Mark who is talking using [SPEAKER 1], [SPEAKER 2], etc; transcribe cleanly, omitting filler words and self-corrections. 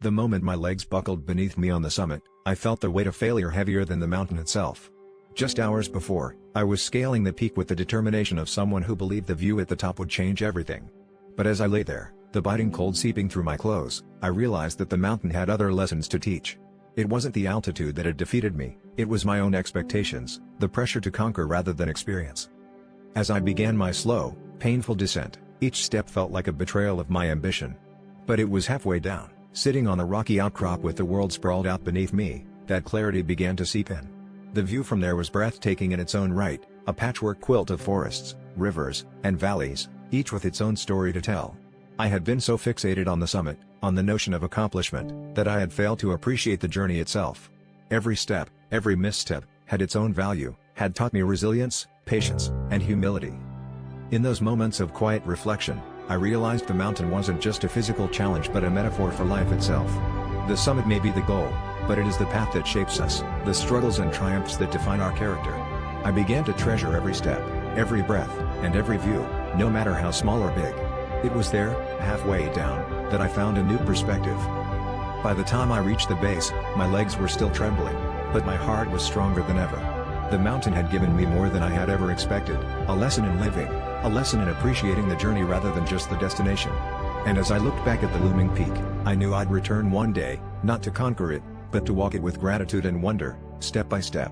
[SPEAKER 1] The moment my legs buckled beneath me on the summit, I felt the weight of failure heavier than the mountain itself. Just hours before, I was scaling the peak with the determination of someone who believed the view at the top would change everything. But as I lay there, the biting cold seeping through my clothes, I realized that the mountain had other lessons to teach. It wasn't the altitude that had defeated me, it was my own expectations, the pressure to conquer rather than experience. As I began my slow, painful descent, each step felt like a betrayal of my ambition. But it was halfway down, sitting on a rocky outcrop with the world sprawled out beneath me, that clarity began to seep in. The view from there was breathtaking in its own right, a patchwork quilt of forests, rivers, and valleys, each with its own story to tell. I had been so fixated on the summit, on the notion of accomplishment, that I had failed to appreciate the journey itself. Every step, every misstep, had its own value, had taught me resilience, patience, and humility. In those moments of quiet reflection, I realized the mountain wasn't just a physical challenge but a metaphor for life itself. The summit may be the goal, but it is the path that shapes us, the struggles and triumphs that define our character. I began to treasure every step, every breath, and every view, no matter how small or big. It was there, halfway down, that I found a new perspective. By the time I reached the base, my legs were still trembling, but my heart was stronger than ever. The mountain had given me more than I had ever expected, a lesson in living, a lesson in appreciating the journey rather than just the destination. And as I looked back at the looming peak, I knew I'd return one day, not to conquer it, but to walk it with gratitude and wonder, step by step.